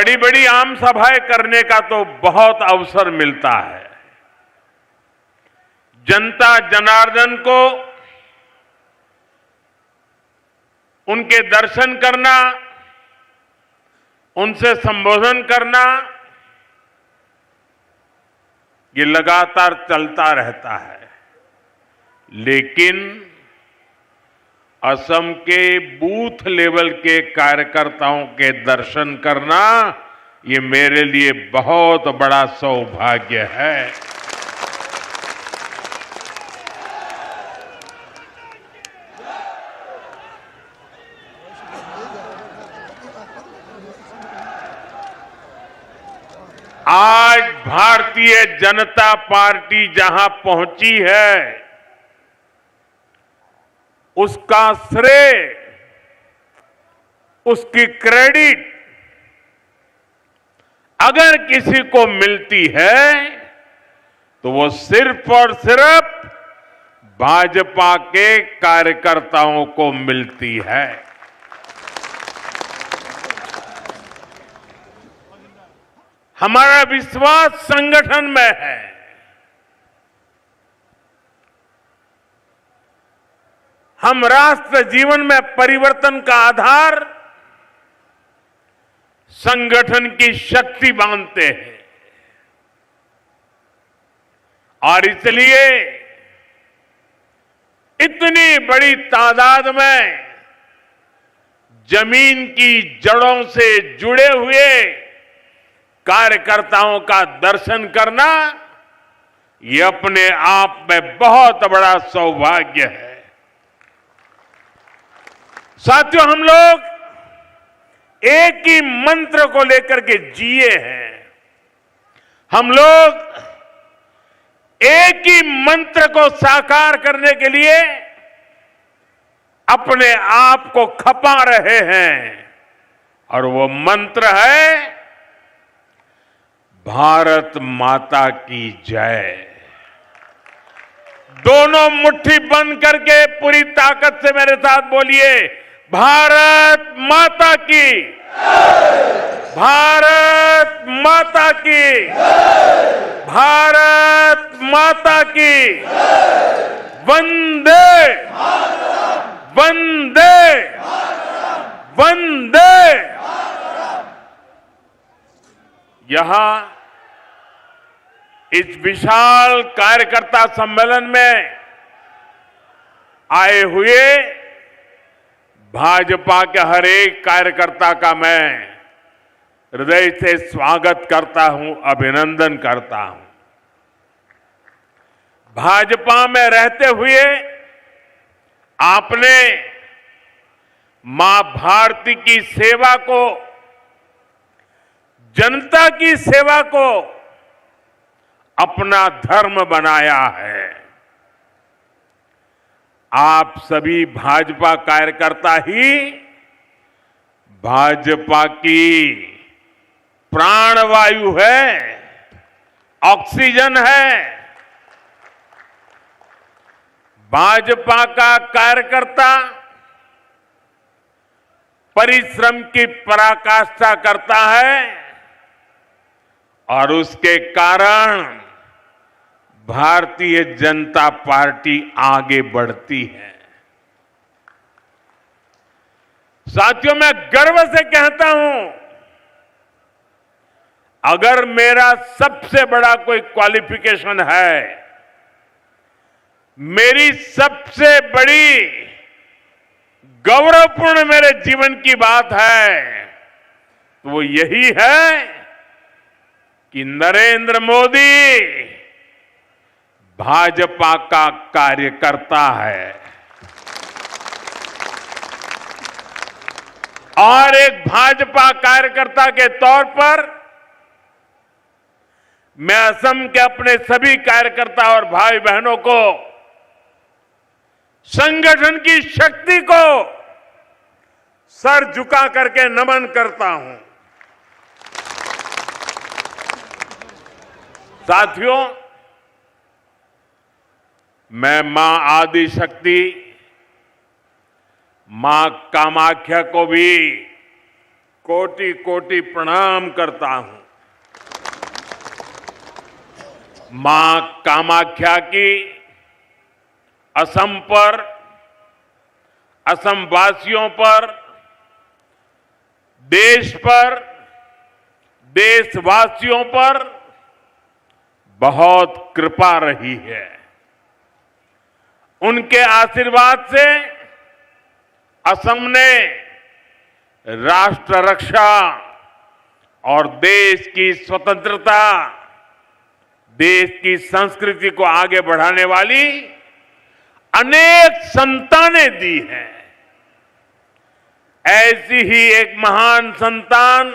बड़ी बड़ी आम सभाएं करने का तो बहुत अवसर मिलता है। जनता जनार्दन को उनके दर्शन करना, उनसे संबोधन करना, ये लगातार चलता रहता है। लेकिन असम के बूथ लेवल के कार्यकर्ताओं के दर्शन करना, ये मेरे लिए बहुत बड़ा सौभाग्य है। आज भारतीय जनता पार्टी जहां पहुंची है, उसका श्रेय, उसकी क्रेडिट अगर किसी को मिलती है तो वो सिर्फ और सिर्फ भाजपा के कार्यकर्ताओं को मिलती है। हमारा विश्वास संगठन में है। हम राष्ट्र जीवन में परिवर्तन का आधार संगठन की शक्ति मानते हैं और इसलिए इतनी बड़ी तादाद में जमीन की जड़ों से जुड़े हुए कार्यकर्ताओं का दर्शन करना, ये अपने आप में बहुत बड़ा सौभाग्य है। साथियों, हम लोग एक ही मंत्र को लेकर के जिए हैं। हम लोग एक ही मंत्र को साकार करने के लिए अपने आप को खपा रहे हैं और वो मंत्र है भारत माता की जय। दोनों मुट्ठी बंद करके पूरी ताकत से मेरे साथ बोलिए, भारत माता की, भारत माता की, भारत माता की, वंदे वंदे वंदे। यहां इस विशाल कार्यकर्ता सम्मेलन में आए हुए भाजपा के हर एक कार्यकर्ता का मैं हृदय से स्वागत करता हूं, अभिनंदन करता हूं। भाजपा में रहते हुए आपने मां भारती की सेवा को, जनता की सेवा को अपना धर्म बनाया है। आप सभी भाजपा कार्यकर्ता ही भाजपा की प्राणवायु है, ऑक्सीजन है। भाजपा का कार्यकर्ता परिश्रम की पराकाष्ठा करता है और उसके कारण भारतीय जनता पार्टी आगे बढ़ती है। साथियों, मैं गर्व से कहता हूं, अगर मेरा सबसे बड़ा कोई क्वालिफिकेशन है, मेरी सबसे बड़ी गौरवपूर्ण मेरे जीवन की बात है, तो वो यही है कि नरेंद्र मोदी भाजपा का कार्यकर्ता है और एक भाजपा कार्यकर्ता के तौर पर मैं असम के अपने सभी कार्यकर्ता और भाई बहनों को, संगठन की शक्ति को सर झुका करके नमन करता हूं। साथियों, मैं मां आदि शक्ति, मां कामाख्या को भी कोटि कोटि प्रणाम करता हूं। मां कामाख्या की असम पर, असम वासियों पर, देश पर, देशवासियों पर बहुत कृपा रही है। उनके आशीर्वाद से असम ने राष्ट्र रक्षा और देश की स्वतंत्रता, देश की संस्कृति को आगे बढ़ाने वाली अनेक संतानें दी हैं। ऐसी ही एक महान संतान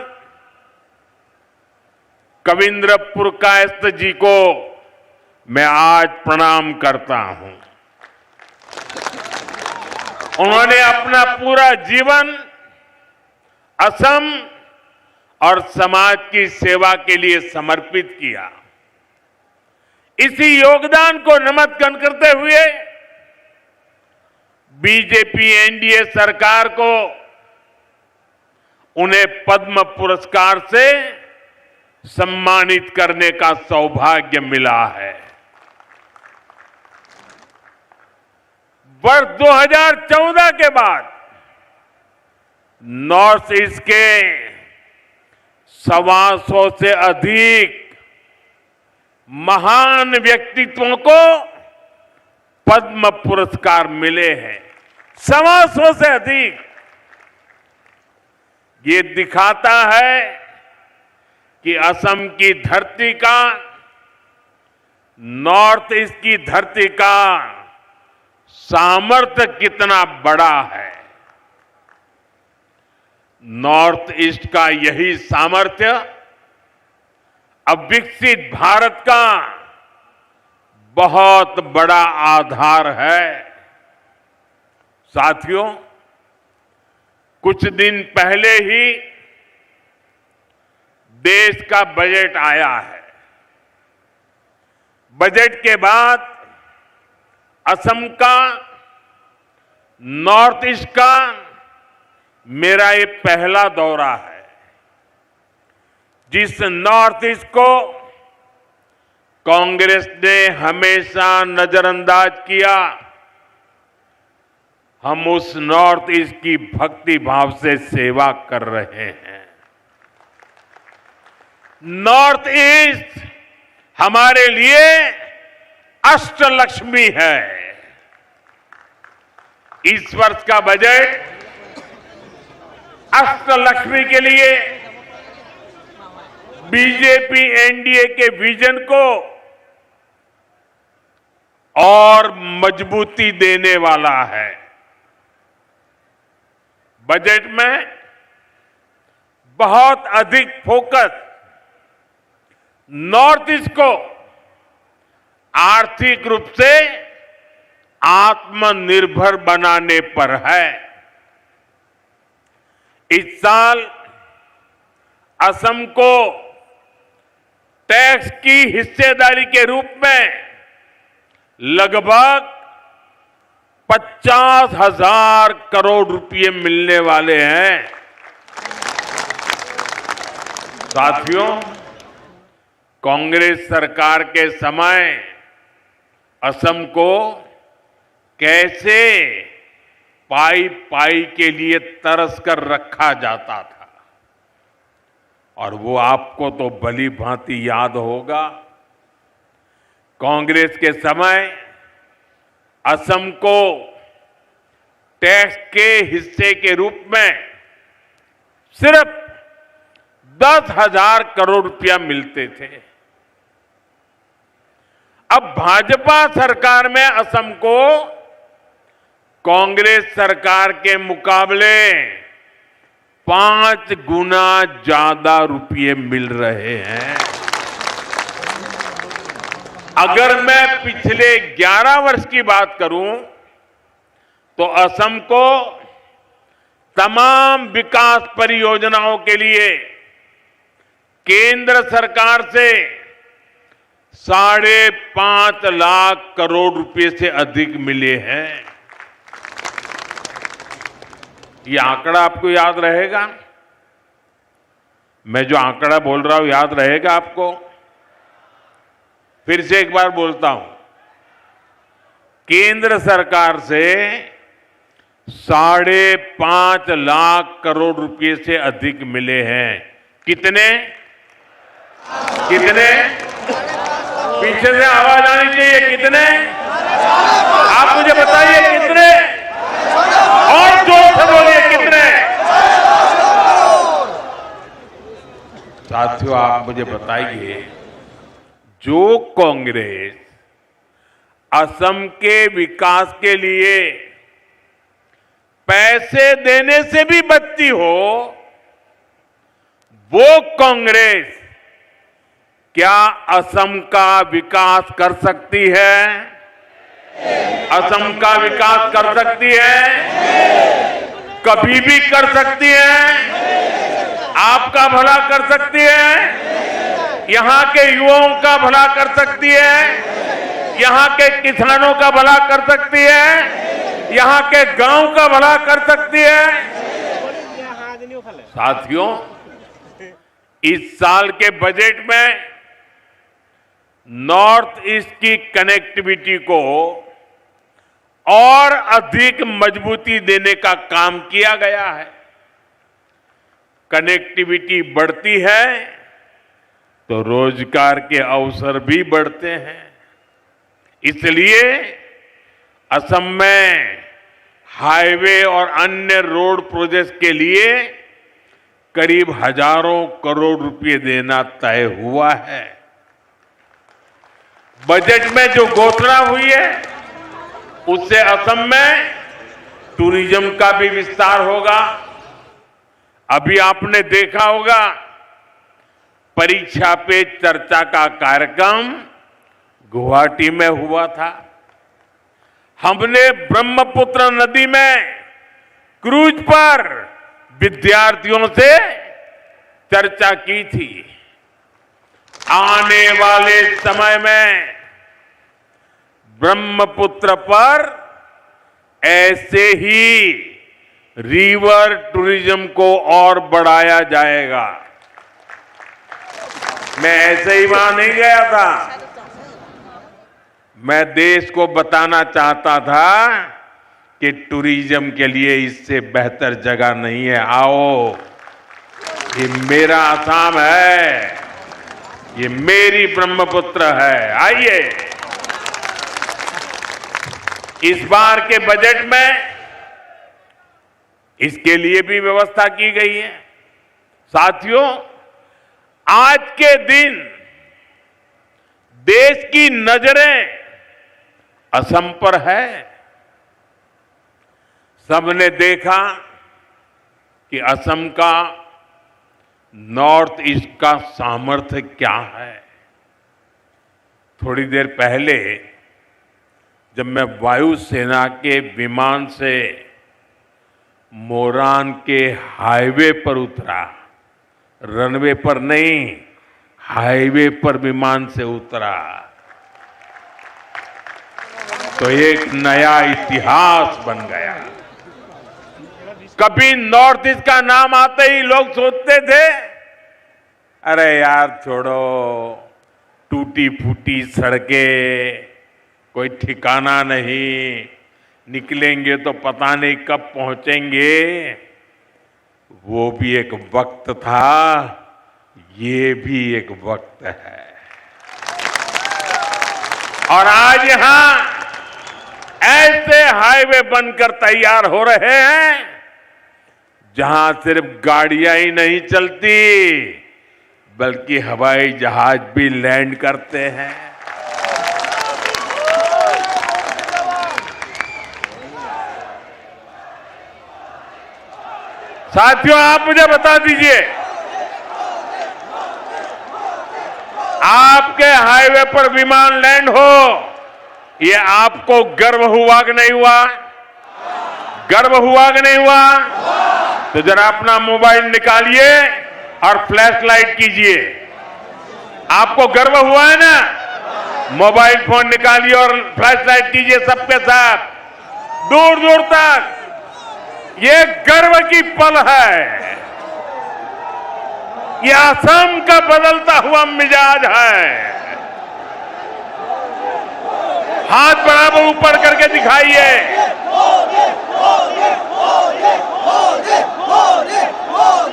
कविंद्र कायस्थ जी को मैं आज प्रणाम करता हूं। उन्होंने अपना पूरा जीवन असम और समाज की सेवा के लिए समर्पित किया। इसी योगदान को नमस्कार करते हुए बीजेपी एनडीए सरकार को उन्हें पद्म पुरस्कार से सम्मानित करने का सौभाग्य मिला है। वर्ष 2014 के बाद नॉर्थ ईस्ट के 125 से अधिक महान व्यक्तित्वों को पद्म पुरस्कार मिले हैं। 125 से अधिक। ये दिखाता है कि असम की धरती का, नॉर्थ ईस्ट की धरती का सामर्थ्य कितना बड़ा है। नॉर्थ ईस्ट का यही सामर्थ्य अब विकसित भारत का बहुत बड़ा आधार है। साथियों, कुछ दिन पहले ही देश का बजट आया है। बजट के बाद असम का, नॉर्थ ईस्ट का मेरा ये पहला दौरा है। जिस नॉर्थ ईस्ट को कांग्रेस ने हमेशा नजरअंदाज किया, हम उस नॉर्थ ईस्ट की भक्ति भाव से सेवा कर रहे हैं। नॉर्थ ईस्ट हमारे लिए अष्टलक्ष्मी है। इस वर्ष का बजट अष्टलक्ष्मी के लिए बीजेपी एनडीए के विजन को और मजबूती देने वाला है। बजट में बहुत अधिक फोकस नॉर्थ ईस्ट को आर्थिक रूप से आत्मनिर्भर बनाने पर है। इस साल असम को टैक्स की हिस्सेदारी के रूप में लगभग 50,000 करोड़ रुपए मिलने वाले हैं। साथियों, कांग्रेस सरकार के समय असम को कैसे पाई पाई के लिए तरस कर रखा जाता था, और वो आपको तो भली भांति याद होगा। कांग्रेस के समय असम को टैक्स के हिस्से के रूप में सिर्फ 10,000 करोड़ रुपया मिलते थे। अब भाजपा सरकार में असम को कांग्रेस सरकार के मुकाबले 5 गुना ज्यादा रुपये मिल रहे हैं। अगर मैं पिछले 11 वर्ष की बात करूं तो असम को तमाम विकास परियोजनाओं के लिए केंद्र सरकार से 5.5 लाख करोड़ रुपए से अधिक मिले हैं। ये आंकड़ा आपको याद रहेगा। मैं जो आंकड़ा बोल रहा हूं याद रहेगा आपको? फिर से एक बार बोलता हूं। केंद्र सरकार से 5.5 लाख करोड़ रुपए से अधिक मिले हैं। कितने? कितने? पीछे से आवाज आनी चाहिए। कितने? आप मुझे बताइए कितने? और जोर से बोलिए कितने? साथियों, आप मुझे बताइए, जो कांग्रेस असम के विकास के लिए पैसे देने से भी बचती हो, वो कांग्रेस क्या असम का विकास कर सकती है? असम का विकास कर सकती है? कभी भी कर सकती है? आपका भला कर सकती है? यहां के युवाओं का भला कर सकती है? यहां के किसानों का भला कर सकती है? यहां के गांव का भला कर सकती है? साथियों, इस साल के बजट में नॉर्थ ईस्ट की कनेक्टिविटी को और अधिक मजबूती देने का काम किया गया है। कनेक्टिविटी बढ़ती है तो रोजगार के अवसर भी बढ़ते हैं। इसलिए असम में हाईवे और अन्य रोड प्रोजेक्ट के लिए करीब हजारों करोड़ रुपए देना तय हुआ है। बजट में जो घोषणा हुई है उससे असम में टूरिज्म का भी विस्तार होगा। अभी आपने देखा होगा, परीक्षा पे चर्चा का कार्यक्रम गुवाहाटी में हुआ था। हमने ब्रह्मपुत्र नदी में क्रूज पर विद्यार्थियों से चर्चा की थी। आने वाले समय में ब्रह्मपुत्र पर ऐसे ही रिवर टूरिज्म को और बढ़ाया जाएगा। मैं ऐसे ही वहां नहीं गया था। मैं देश को बताना चाहता था कि टूरिज्म के लिए इससे बेहतर जगह नहीं है। आओ, ये मेरा असम है, ये मेरी ब्रह्मपुत्र है। आइए, इस बार के बजट में इसके लिए भी व्यवस्था की गई है। साथियों, आज के दिन देश की नजरें असम पर है। सबने देखा कि असम का नॉर्थ ईस्ट का सामर्थ्य क्या है। थोड़ी देर पहले जब मैं वायुसेना के विमान से मोरान के हाईवे पर उतरा, रनवे पर नहीं, हाईवे पर विमान से उतरा, तो एक नया इतिहास बन गया। कभी नॉर्थ ईस्ट का नाम आते ही लोग सोचते थे, अरे यार छोड़ो, टूटी फूटी सड़कें, कोई ठिकाना नहीं, निकलेंगे तो पता नहीं कब पहुंचेंगे। वो भी एक वक्त था, ये भी एक वक्त है। और आज यहां ऐसे हाईवे बनकर तैयार हो रहे हैं जहां सिर्फ गाड़ियां ही नहीं चलती, बल्कि हवाई जहाज भी लैंड करते हैं। साथियों, आप मुझे बता दीजिए, आपके हाईवे पर विमान लैंड हो, ये आपको गर्व हुआ कि नहीं हुआ? गर्व हुआ कि नहीं हुआ? तो जरा अपना मोबाइल निकालिए और फ्लैश लाइट कीजिए। आपको गर्व हुआ है ना? मोबाइल फोन निकालिए और फ्लैश लाइट कीजिए सबके साथ, दूर दूर तक। ये गर्व की पल है। ये असम का बदलता हुआ मिजाज है। हाथ बराबर ऊपर करके दिखाइए।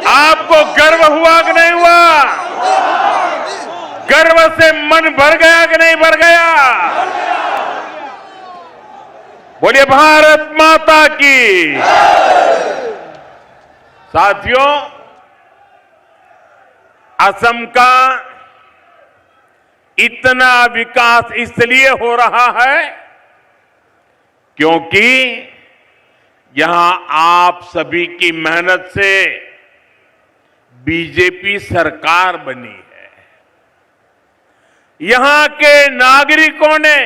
आपको गर्व हुआ कि नहीं हुआ? गर्व से मन भर गया कि नहीं भर गया? बोलिए भारत माता की। साथियों, असम का इतना विकास इसलिए हो रहा है क्योंकि यहां आप सभी की मेहनत से बीजेपी सरकार बनी है। यहां के नागरिकों ने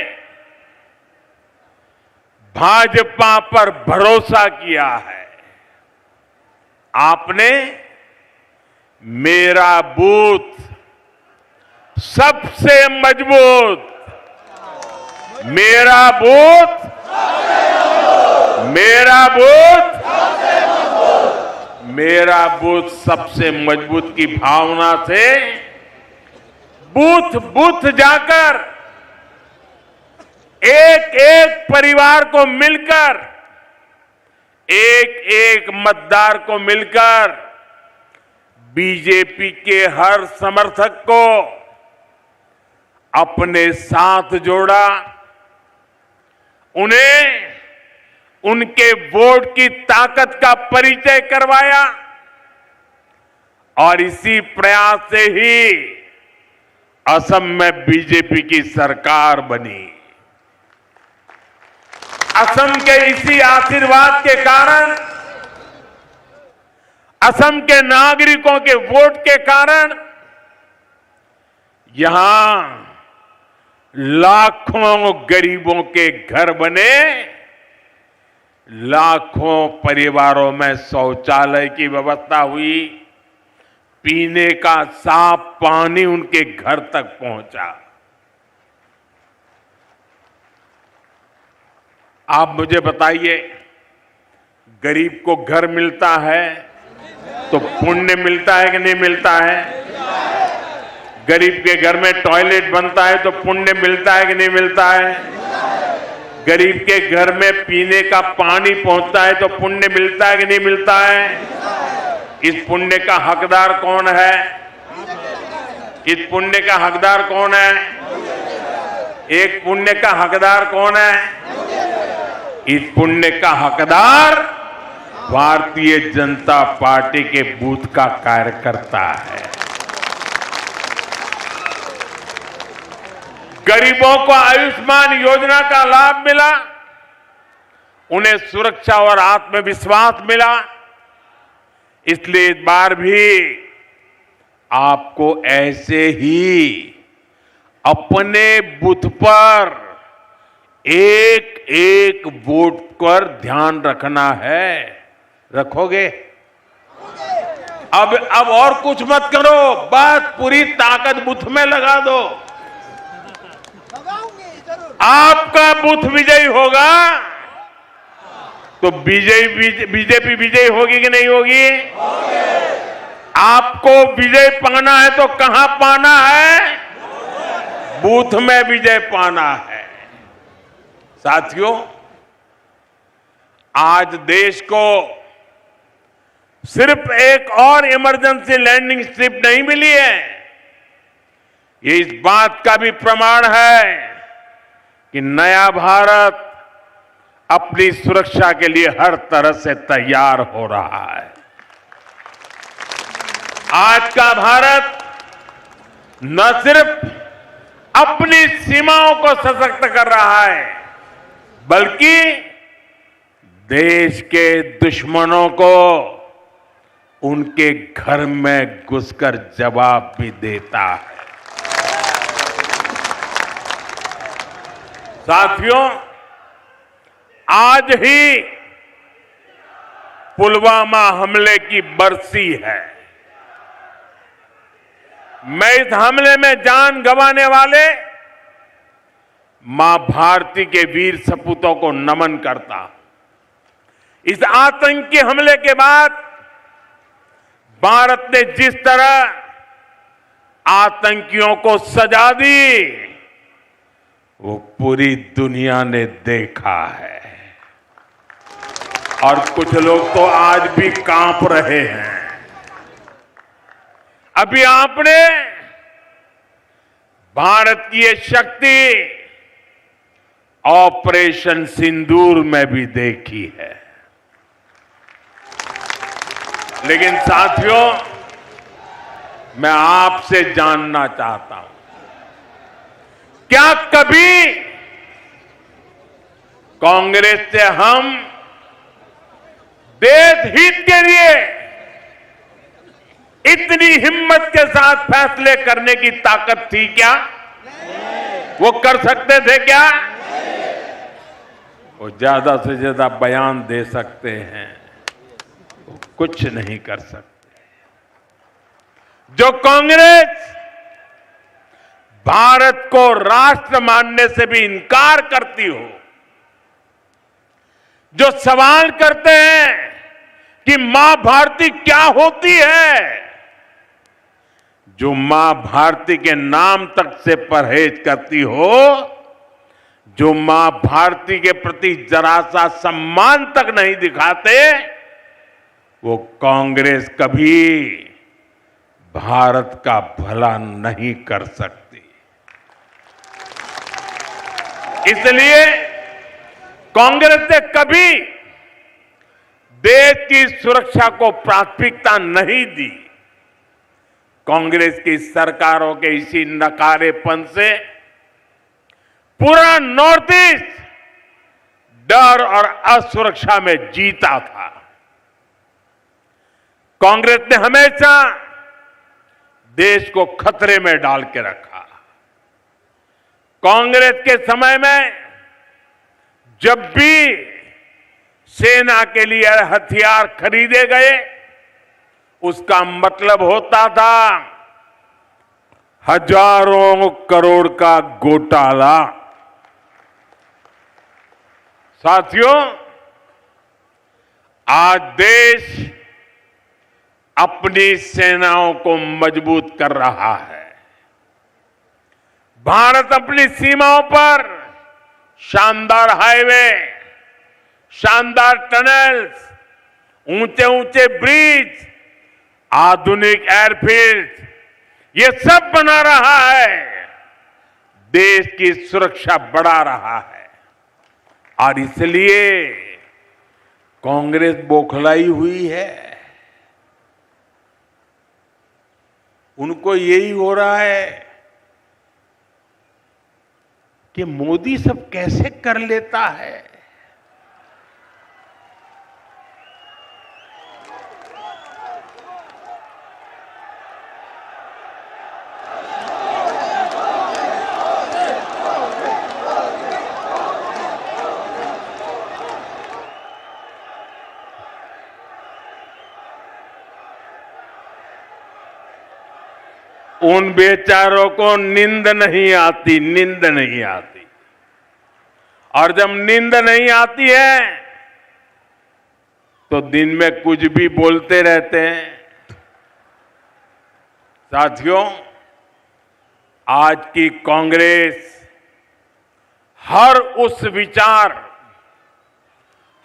भाजपा पर भरोसा किया है। आपने मेरा बूथ सबसे मजबूत, मेरा बूथ सबसे मजबूत की भावना से बूथ बूथ जाकर एक एक परिवार को मिलकर, एक एक मतदार को मिलकर बीजेपी के हर समर्थक को अपने साथ जोड़ा, उन्हें उनके वोट की ताकत का परिचय करवाया और इसी प्रयास से ही असम में बीजेपी की सरकार बनी। असम के इसी आशीर्वाद के कारण, असम के नागरिकों के वोट के कारण यहां लाखों गरीबों के घर बने, लाखों परिवारों में शौचालय की व्यवस्था हुई, पीने का साफ पानी उनके घर तक पहुंचा। आप मुझे बताइए, गरीब को घर मिलता है तो पुण्य मिलता है कि नहीं मिलता है? गरीब के घर में टॉयलेट बनता है तो पुण्य मिलता है कि नहीं मिलता है? गरीब के घर में पीने का पानी पहुंचता है तो पुण्य मिलता है कि नहीं मिलता है? इस पुण्य का हकदार कौन है? इस पुण्य का हकदार कौन है? एक पुण्य का हकदार कौन है? इस पुण्य का हकदार भारतीय जनता पार्टी के बूथ का कार्यकर्ता है। गरीबों को आयुष्मान योजना का लाभ मिला, उन्हें सुरक्षा और आत्मविश्वास मिला। इसलिए इस बार भी आपको ऐसे ही अपने बूथ पर एक एक वोट पर ध्यान रखना है। रखोगे? अब और कुछ मत करो, बस पूरी ताकत बूथ में लगा दो। आपका बूथ विजयी होगा तो बीजेपी विजयी होगी कि नहीं होगी? आपको विजय पाना है तो कहां पाना है? बूथ में विजय पाना है। साथियों, आज देश को सिर्फ एक और इमरजेंसी लैंडिंग स्ट्रिप नहीं मिली है, ये इस बात का भी प्रमाण है कि नया भारत अपनी सुरक्षा के लिए हर तरह से तैयार हो रहा है। आज का भारत न सिर्फ अपनी सीमाओं को सशक्त कर रहा है, बल्कि देश के दुश्मनों को उनके घर में घुसकर जवाब भी देता है। साथियों, आज ही पुलवामा हमले की बरसी है। मैं इस हमले में जान गंवाने वाले मां भारती के वीर सपूतों को नमन करता हूं। इस आतंकी हमले के बाद भारत ने जिस तरह आतंकियों को सजा दी, वो पूरी दुनिया ने देखा है। और कुछ लोग तो आज भी कांप रहे हैं। अभी आपने भारत की ये शक्ति ऑपरेशन सिंदूर में भी देखी है। लेकिन साथियों, मैं आपसे जानना चाहता हूं, क्या कभी कांग्रेस से हम देश हित के लिए इतनी हिम्मत के साथ फैसले करने की ताकत थी क्या? वो कर सकते थे क्या? वो ज्यादा से ज्यादा बयान दे सकते हैं, वो कुछ नहीं कर सकते। जो कांग्रेस भारत को राष्ट्र मानने से भी इनकार करती हो, जो सवाल करते हैं कि मां भारती क्या होती है, जो मां भारती के नाम तक से परहेज करती हो, जो मां भारती के प्रति जरा सा सम्मान तक नहीं दिखाते, वो कांग्रेस कभी भारत का भला नहीं कर सकती। इसलिए कांग्रेस ने कभी देश की सुरक्षा को प्राथमिकता नहीं दी। कांग्रेस की सरकारों के इसी नकारेपन से पूरा नॉर्थ ईस्ट डर और असुरक्षा में जीता था। कांग्रेस ने हमेशा देश को खतरे में डाल के रखा। कांग्रेस के समय में जब भी सेना के लिए हथियार खरीदे गए, उसका मतलब होता था हजारों करोड़ का घोटाला। साथियों, आज देश अपनी सेनाओं को मजबूत कर रहा है। भारत अपनी सीमाओं पर शानदार हाईवे, शानदार टनल्स, ऊंचे ऊंचे ब्रिज, आधुनिक एयरफील्ड, ये सब बना रहा है, देश की सुरक्षा बढ़ा रहा है। और इसलिए कांग्रेस बौखलाई हुई है। उनको यही हो रहा है कि मोदी सब कैसे कर लेता है। उन बेचारों को नींद नहीं आती, नींद नहीं आती। और जब नींद नहीं आती है तो दिन में कुछ भी बोलते रहते हैं। साथियों, आज की कांग्रेस हर उस विचार,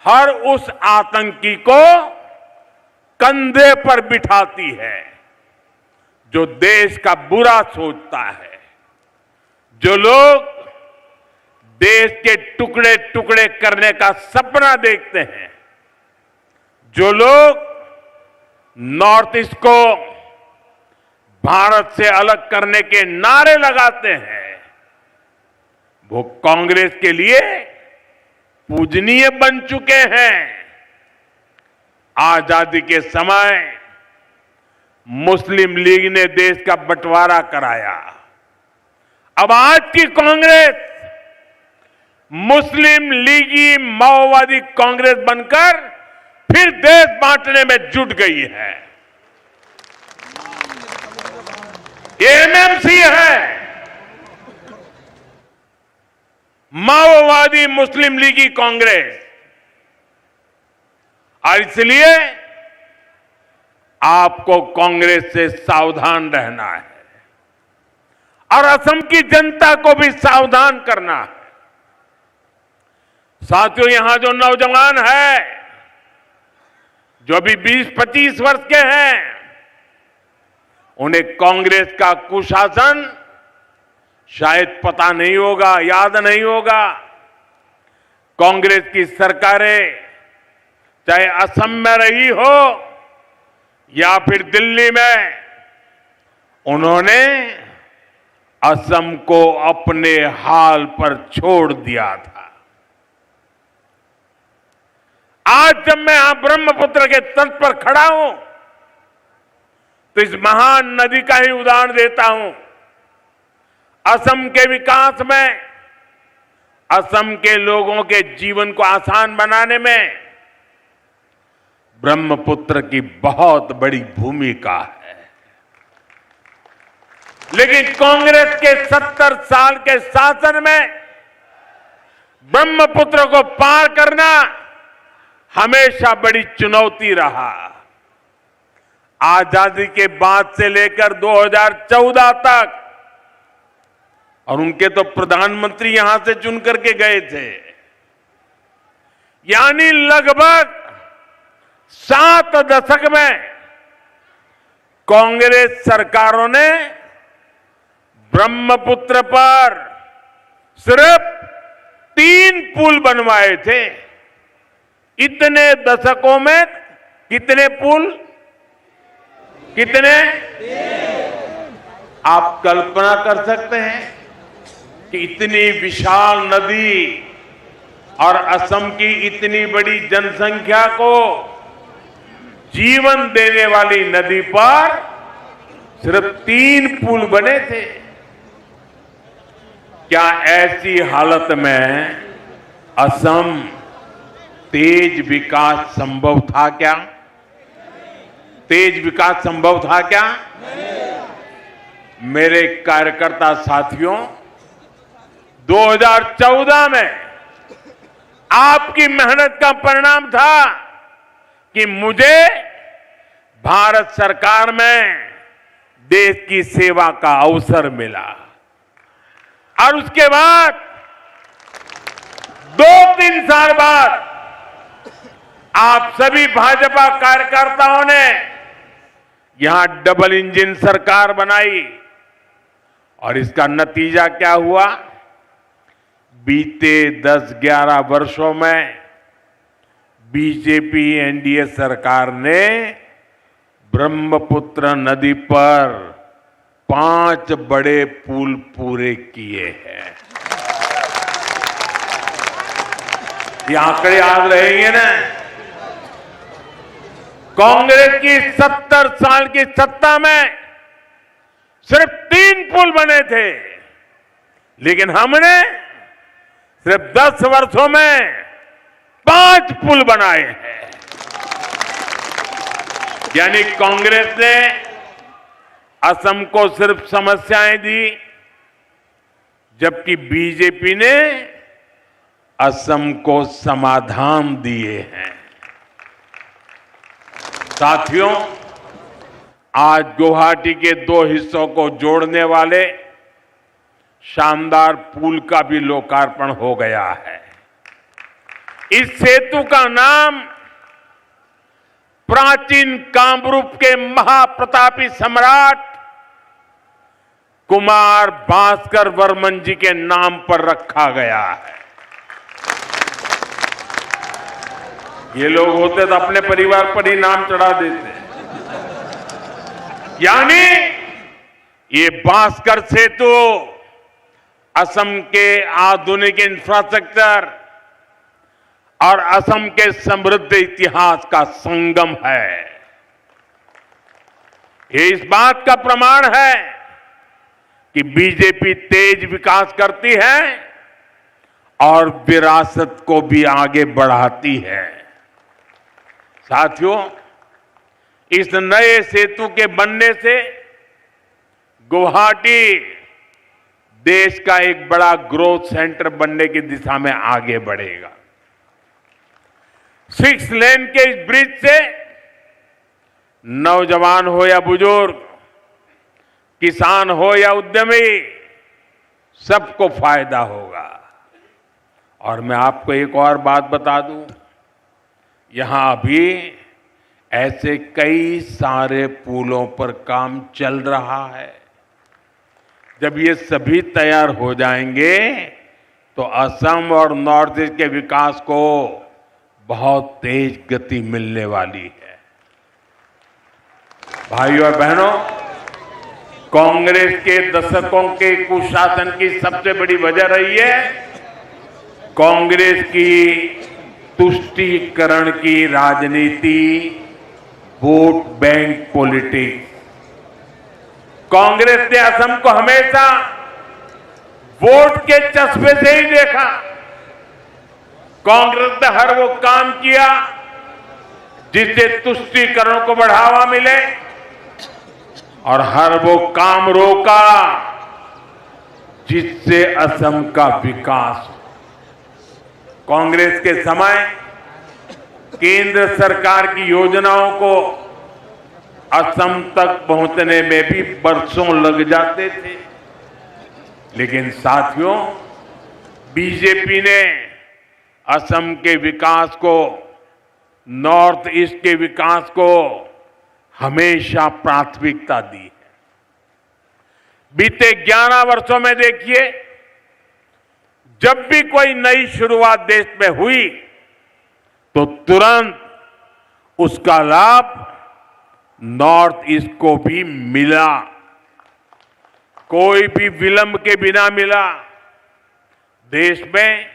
हर उस आतंकी को कंधे पर बिठाती है जो देश का बुरा सोचता है, जो लोग देश के टुकड़े टुकड़े करने का सपना देखते हैं, जो लोग नॉर्थ ईस्ट को भारत से अलग करने के नारे लगाते हैं, वो कांग्रेस के लिए पूजनीय बन चुके हैं। आजादी के समय मुस्लिम लीग ने देश का बंटवारा कराया। अब आज की कांग्रेस मुस्लिम लीगी माओवादी कांग्रेस बनकर फिर देश बांटने में जुट गई है। ये एमएमसी है, माओवादी मुस्लिम लीगी कांग्रेस। और इसलिए आपको कांग्रेस से सावधान रहना है। और असम की जनता को भी सावधान करना है। साथियों, यहां जो नौजवान है, जो अभी 20-25 वर्ष के हैं, उन्हें कांग्रेस का कुशासन शायद पता नहीं होगा, याद नहीं होगा। कांग्रेस की सरकारें चाहे असम में रही हो या फिर दिल्ली में, उन्होंने असम को अपने हाल पर छोड़ दिया था। आज जब मैं यहां ब्रह्मपुत्र के तट पर खड़ा हूं तो इस महान नदी का ही उदाहरण देता हूं। असम के विकास में, असम के लोगों के जीवन को आसान बनाने में ब्रह्मपुत्र की बहुत बड़ी भूमिका है। लेकिन कांग्रेस के 70 साल के शासन में ब्रह्मपुत्र को पार करना हमेशा बड़ी चुनौती रहा। आजादी के बाद से लेकर 2014 तक, और उनके तो प्रधानमंत्री यहां से चुन करके गए थे, यानी लगभग 7 दशक में कांग्रेस सरकारों ने ब्रह्मपुत्र पर सिर्फ 3 पुल बनवाए थे। इतने दशकों में कितने पुल? कितने? आप कल्पना कर सकते हैं कि इतनी विशाल नदी और असम की इतनी बड़ी जनसंख्या को जीवन देने वाली नदी पर सिर्फ 3 पुल बने थे। क्या ऐसी हालत में असम तेज विकास संभव था क्या? तेज विकास संभव था क्या? मेरे कार्यकर्ता साथियों, 2014 में आपकी मेहनत का परिणाम था कि मुझे भारत सरकार में देश की सेवा का अवसर मिला। और उसके बाद 2-3 साल बाद आप सभी भाजपा कार्यकर्ताओं ने यहां डबल इंजन सरकार बनाई। और इसका नतीजा क्या हुआ? बीते 10-11 वर्षों में बीजेपी एनडीए सरकार ने ब्रह्मपुत्र नदी पर 5 बड़े पुल पूरे किए हैं। ये आंकड़े याद रहेंगे ना? कांग्रेस की 70 साल की सत्ता में सिर्फ 3 पुल बने थे, लेकिन हमने सिर्फ 10 वर्षों में 5 पुल बनाए हैं। यानी कांग्रेस ने असम को सिर्फ समस्याएं दी, जबकि बीजेपी ने असम को समाधान दिए हैं। साथियों, आज गुवाहाटी के 2 हिस्सों को जोड़ने वाले शानदार पुल का भी लोकार्पण हो गया है। इस सेतु का नाम प्राचीन कामरूप के महाप्रतापी सम्राट कुमार भास्कर वर्मन जी के नाम पर रखा गया है। ये लोग होते तो अपने परिवार पर ही नाम चढ़ा देते। यानी ये भास्कर सेतु असम के आधुनिक इंफ्रास्ट्रक्चर और असम के समृद्ध इतिहास का संगम है। ये इस बात का प्रमाण है कि बीजेपी तेज विकास करती है और विरासत को भी आगे बढ़ाती है। साथियों, इस नए सेतु के बनने से गुवाहाटी देश का एक बड़ा ग्रोथ सेंटर बनने की दिशा में आगे बढ़ेगा। 6 लेन के इस ब्रिज से नौजवान हो या बुजुर्ग, किसान हो या उद्यमी, सबको फायदा होगा। और मैं आपको एक और बात बता दूं, यहां अभी ऐसे कई सारे पुलों पर काम चल रहा है। जब ये सभी तैयार हो जाएंगे तो असम और नॉर्थ ईस्ट के विकास को बहुत तेज गति मिलने वाली है। भाइयों और बहनों, कांग्रेस के दशकों के कुशासन की सबसे बड़ी वजह रही है कांग्रेस की तुष्टीकरण की राजनीति, वोट बैंक पॉलिटिक्स। कांग्रेस ने असम को हमेशा वोट के चस्पे से ही देखा। कांग्रेस ने हर वो काम किया जिससे तुष्टीकरण को बढ़ावा मिले और हर वो काम रोका जिससे असम का विकास हो। कांग्रेस के समय केंद्र सरकार की योजनाओं को असम तक पहुंचने में भी बरसों लग जाते थे, लेकिन साथियों, बीजेपी ने असम के विकास को, नॉर्थ ईस्ट के विकास को हमेशा प्राथमिकता दी है। बीते 11 वर्षों में देखिए, जब भी कोई नई शुरुआत देश में हुई तो तुरंत उसका लाभ नॉर्थ ईस्ट को भी मिला, कोई भी विलंब के बिना मिला। देश में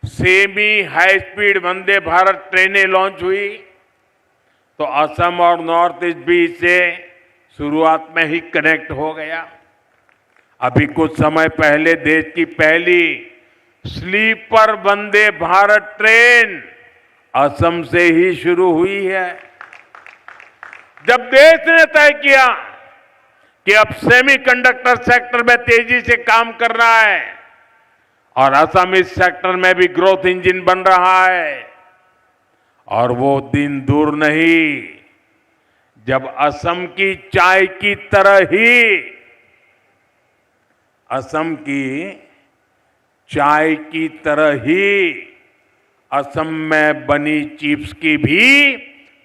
semi high speed Vande Bharat ट्रेनें लॉन्च हुई तो असम और नॉर्थ ईस्ट भी इससे शुरुआत में ही कनेक्ट हो गया। अभी कुछ समय पहले देश की पहली स्लीपर वंदे भारत ट्रेन असम से ही शुरू हुई है। जब देश ने तय किया कि अब सेमीकंडक्टर सेक्टर में तेजी से काम करना है और असम इस सेक्टर में भी ग्रोथ इंजन बन रहा है, और वो दिन दूर नहीं जब असम की चाय की तरह ही, असम की चाय की तरह ही असम में बनी चिप्स की भी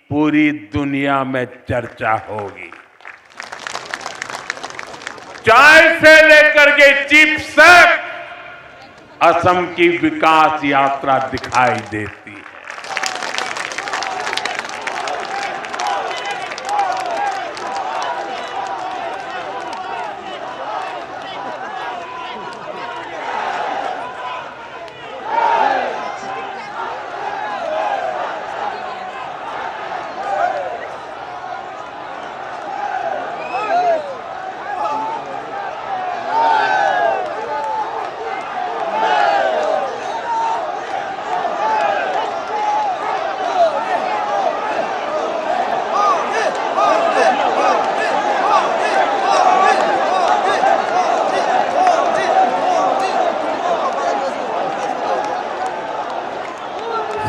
पूरी दुनिया में चर्चा होगी। चाय से लेकर के चिप्स तक असम की विकास यात्रा दिखाई देती है।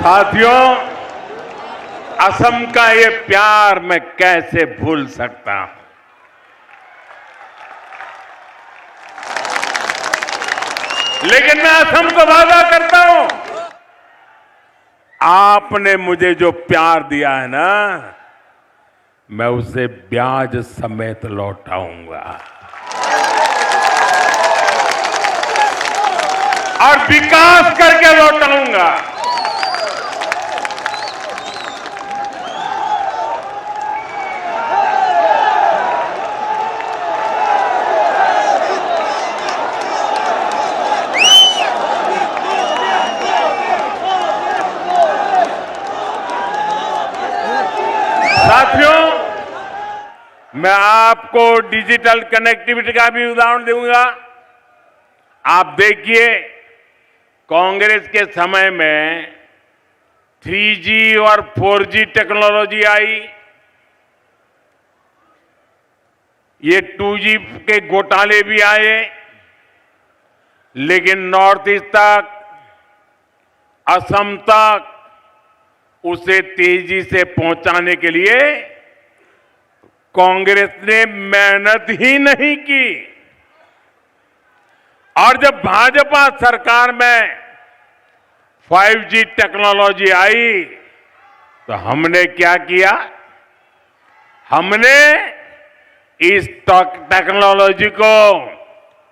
साथियों, असम का ये प्यार मैं कैसे भूल सकता हूं। लेकिन मैं असम को वादा करता हूं, आपने मुझे जो प्यार दिया है ना, मैं उसे ब्याज समेत लौटाऊंगा और विकास करके लौटाऊंगा। साथियों, मैं आपको डिजिटल कनेक्टिविटी का भी उदाहरण दूंगा। आप देखिए, कांग्रेस के समय में 3G और 4G टेक्नोलॉजी आई, ये 2G के घोटाले भी आए, लेकिन नॉर्थ ईस्ट तक, असम तक उसे तेजी से पहुंचाने के लिए कांग्रेस ने मेहनत ही नहीं की। और जब भाजपा सरकार में 5G टेक्नोलॉजी आई तो हमने क्या किया? हमने इस टेक्नोलॉजी को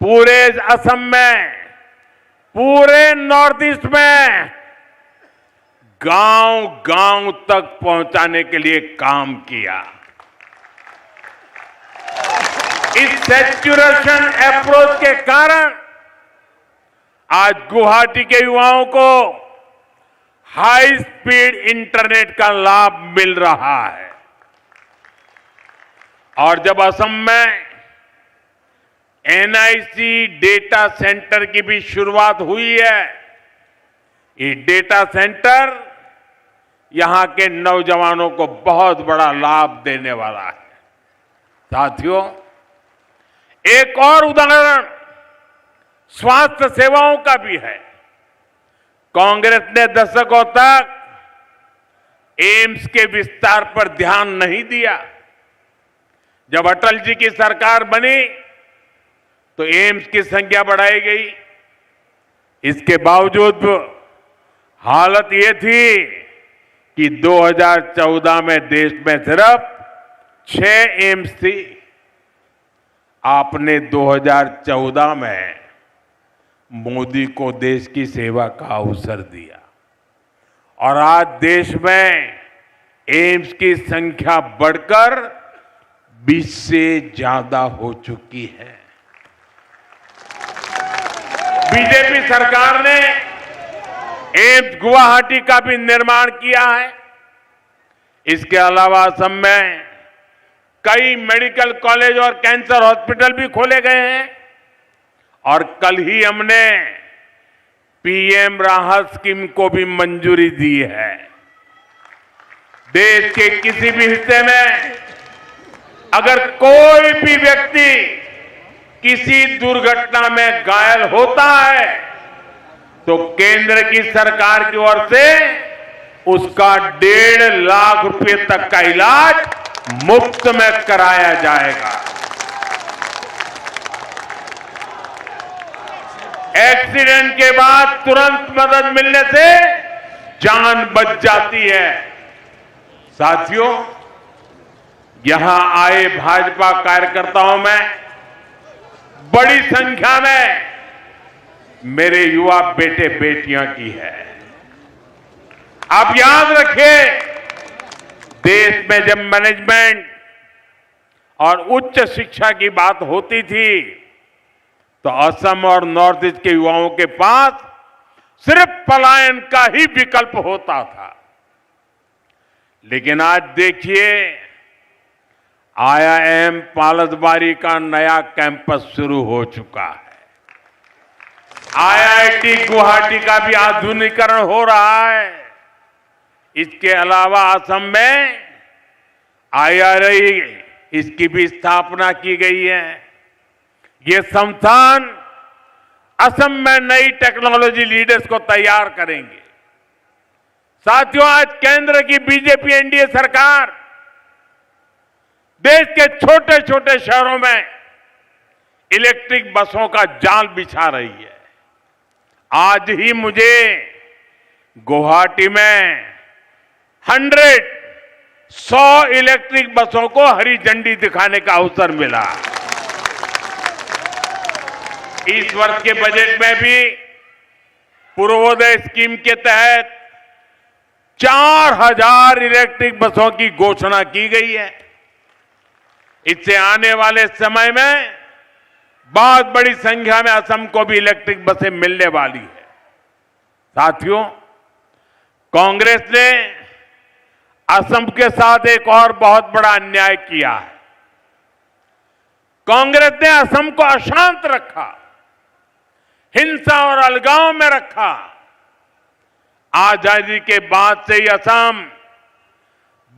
पूरे असम में, पूरे नॉर्थ ईस्ट में गांव-गांव तक पहुंचाने के लिए काम किया। इस सैचुरेशन अप्रोच के कारण आज गुवाहाटी के युवाओं को हाई स्पीड इंटरनेट का लाभ मिल रहा है। और जब असम में एनआईसी डेटा सेंटर की भी शुरुआत हुई है, ये डेटा सेंटर यहां के नौजवानों को बहुत बड़ा लाभ देने वाला है। साथियों, एक और उदाहरण स्वास्थ्य सेवाओं का भी है। कांग्रेस ने दशकों तक एम्स के विस्तार पर ध्यान नहीं दिया। जब अटल जी की सरकार बनी तो एम्स की संख्या बढ़ाई गई। इसके बावजूद हालत ये थी कि 2014 में देश में सिर्फ 6 एम्स थी। आपने 2014 में मोदी को देश की सेवा का अवसर दिया और आज देश में एम्स की संख्या बढ़कर 20 से ज्यादा हो चुकी है। बीजेपी सरकार ने एम्स गुवाहाटी का भी निर्माण किया है। इसके अलावा असम में कई मेडिकल कॉलेज और कैंसर हॉस्पिटल भी खोले गए हैं और कल ही हमने पीएम राहत स्कीम को भी मंजूरी दी है। देश के किसी भी हिस्से में अगर कोई भी व्यक्ति किसी दुर्घटना में घायल होता है तो केंद्र की सरकार की ओर से उसका 1.5 लाख रुपए तक का इलाज मुफ्त में कराया जाएगा। एक्सीडेंट के बाद तुरंत मदद मिलने से जान बच जाती है। साथियों, यहां आए भाजपा कार्यकर्ताओं में बड़ी संख्या में मेरे युवा बेटे बेटियां की है। आप याद रखिए, देश में जब मैनेजमेंट और उच्च शिक्षा की बात होती थी तो असम और नॉर्थ ईस्ट के युवाओं के पास सिर्फ पलायन का ही विकल्प होता था। लेकिन आज देखिए, IIM पालसबारी का नया कैंपस शुरू हो चुका है। IIT गुवाहाटी का भी आधुनिकीकरण हो रहा है। इसके अलावा असम में IRI इसकी भी स्थापना की गई है। ये संस्थान असम में नई टेक्नोलॉजी लीडर्स को तैयार करेंगे। साथियों, आज केंद्र की बीजेपी एनडीए सरकार देश के छोटे छोटे शहरों में इलेक्ट्रिक बसों का जाल बिछा रही है। आज ही मुझे गुवाहाटी में 100 इलेक्ट्रिक बसों को हरी झंडी दिखाने का अवसर मिला। इस वर्ष के बजट में भी पूर्वोदय स्कीम के तहत 4000 इलेक्ट्रिक बसों की घोषणा की गई है। इससे आने वाले समय में बहुत बड़ी संख्या में असम को भी इलेक्ट्रिक बसें मिलने वाली है। साथियों, कांग्रेस ने असम के साथ एक और बहुत बड़ा अन्याय किया है। कांग्रेस ने असम को अशांत रखा, हिंसा और अलगाव में रखा। आजादी के बाद से ही असम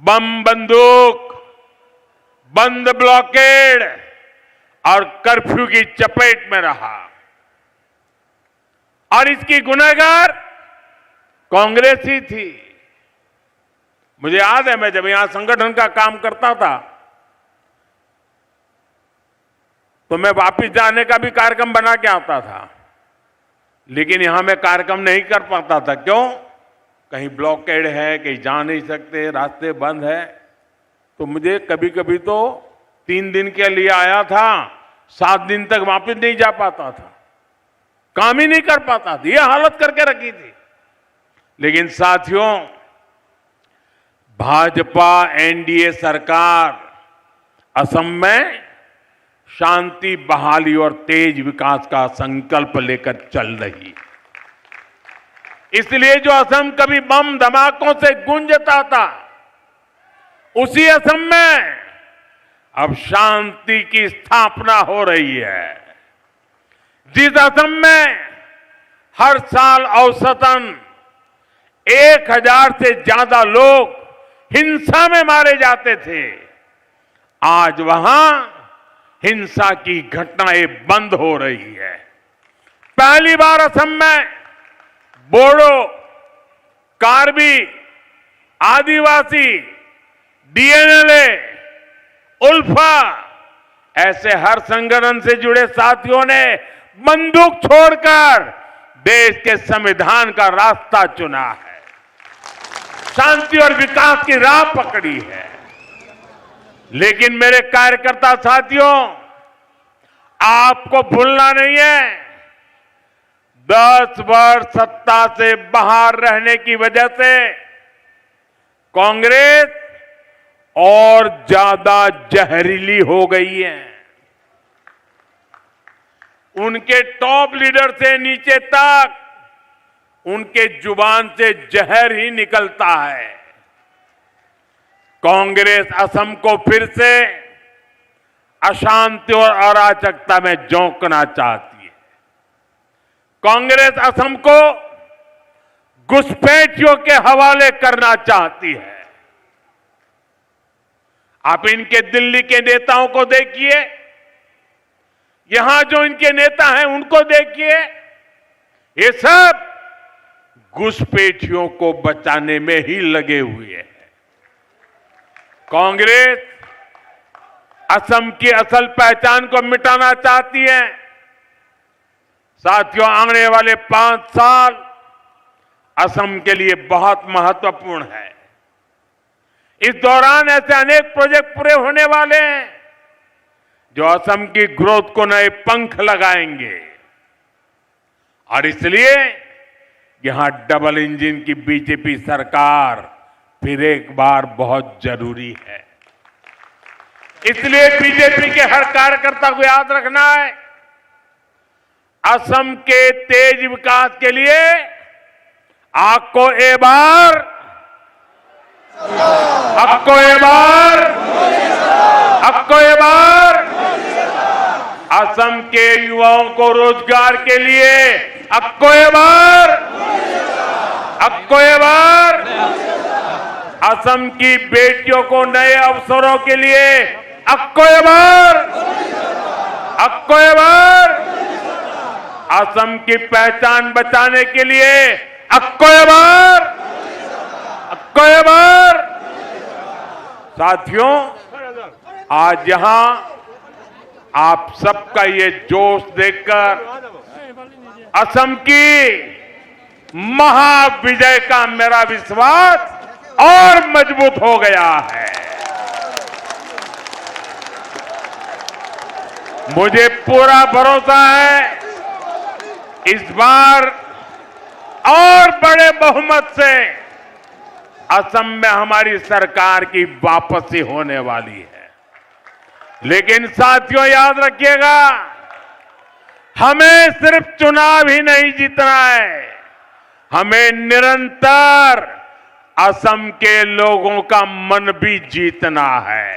बम बंदूक, बंद ब्लॉकेड और कर्फ्यू की चपेट में रहा और इसकी गुनहगार कांग्रेस ही थी। मुझे याद है, मैं जब यहां संगठन का काम करता था तो मैं वापिस जाने का भी कार्यक्रम बना के आता था, लेकिन यहां मैं कार्यक्रम नहीं कर पाता था। क्यों? कहीं ब्लॉकेड है, कहीं जा नहीं सकते, रास्ते बंद है। तो मुझे कभी कभी तो 3 दिन के लिए आया था, 7 दिन तक वापस नहीं जा पाता था, काम ही नहीं कर पाता था। यह हालत करके रखी थी। लेकिन साथियों, भाजपा एनडीए सरकार असम में शांति, बहाली और तेज विकास का संकल्प लेकर चल रही है। इसलिए जो असम कभी बम धमाकों से गूंजता था, उसी असम में अब शांति की स्थापना हो रही है। जिस असम में हर साल औसतन 1000 से ज्यादा लोग हिंसा में मारे जाते थे, आज वहां हिंसा की घटनाएं बंद हो रही है। पहली बार असम में बोडो, कार्बी, आदिवासी, डीएनएलए, उल्फा ऐसे हर संगठन से जुड़े साथियों ने बंदूक छोड़कर देश के संविधान का रास्ता चुना है, शांति और विकास की राह पकड़ी है। लेकिन मेरे कार्यकर्ता साथियों, आपको भूलना नहीं है, 10 वर्ष सत्ता से बाहर रहने की वजह से कांग्रेस और ज्यादा जहरीली हो गई है। उनके टॉप लीडर से नीचे तक उनके जुबान से जहर ही निकलता है। कांग्रेस असम को फिर से अशांति और अराजकता में झोंकना चाहती है। कांग्रेस असम को घुसपैठियों के हवाले करना चाहती है। आप इनके दिल्ली के नेताओं को देखिए, यहां जो इनके नेता हैं उनको देखिए, ये सब घुसपैठियों को बचाने में ही लगे हुए हैं। कांग्रेस असम की असल पहचान को मिटाना चाहती है। साथियों, आने वाले 5 साल असम के लिए बहुत महत्वपूर्ण है। इस दौरान ऐसे अनेक प्रोजेक्ट पूरे होने वाले हैं जो असम की ग्रोथ को नए पंख लगाएंगे। और इसलिए यहां डबल इंजन की बीजेपी सरकार फिर एक बार बहुत जरूरी है। इसलिए बीजेपी के हर कार्यकर्ता को याद रखना है, असम के तेज विकास के लिए आपको एक बार असम के युवाओं को रोजगार के लिए आपको एक बार असम की बेटियों को नए अवसरों के लिए आपको एक बार असम की पहचान बचाने के लिए आपको एक बार। साथियों, आज यहां आप सबका ये जोश देखकर असम की महाविजय का मेरा विश्वास और मजबूत हो गया है। मुझे पूरा भरोसा है, इस बार और बड़े बहुमत से असम में हमारी सरकार की वापसी होने वाली है। लेकिन साथियों, याद रखिएगा, हमें सिर्फ चुनाव ही नहीं जीतना है, हमें निरंतर असम के लोगों का मन भी जीतना है,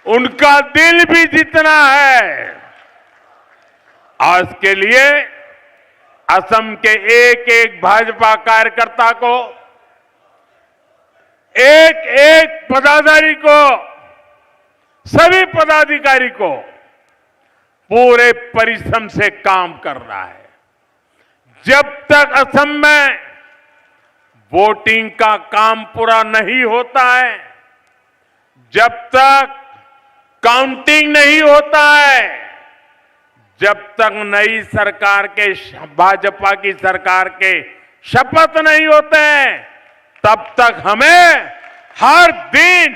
उनका दिल भी जीतना है। आज के लिए असम के एक एक भाजपा कार्यकर्ता को, एक एक पदाधिकारी को, सभी पदाधिकारी को पूरे परिश्रम से काम करना है। जब तक असम में वोटिंग का काम पूरा नहीं होता है, जब तक काउंटिंग नहीं होता है। जब तक नई सरकार के, भाजपा की सरकार के शपथ नहीं होते हैं, तब तक हमें हर दिन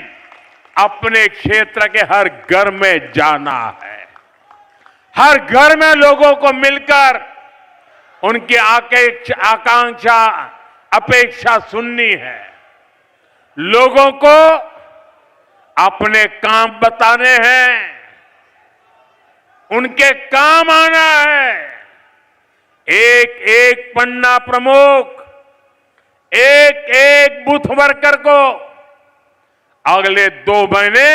अपने क्षेत्र के हर घर में जाना है, हर घर में लोगों को मिलकर उनकी आकांक्षा, अपेक्षा सुननी है, लोगों को अपने काम बताने हैं, उनके काम आना है। एक एक पन्ना प्रमुख, एक एक बूथ वर्कर को अगले 2 महीने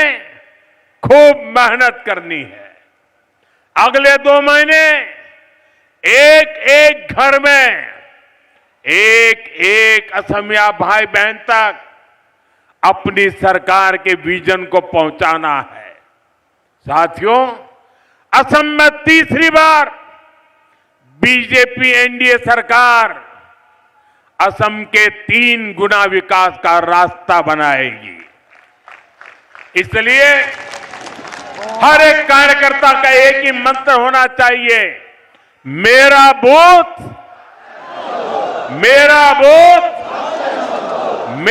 खूब मेहनत करनी है। अगले 2 महीने एक एक घर में, एक एक असमिया भाई बहन तक अपनी सरकार के विजन को पहुंचाना है। साथियों, असम में तीसरी बार बीजेपी एनडीए सरकार असम के 3 गुना विकास का रास्ता बनाएगी। इसलिए हर एक कार्यकर्ता का एक ही मंत्र होना चाहिए, मेरा बूथ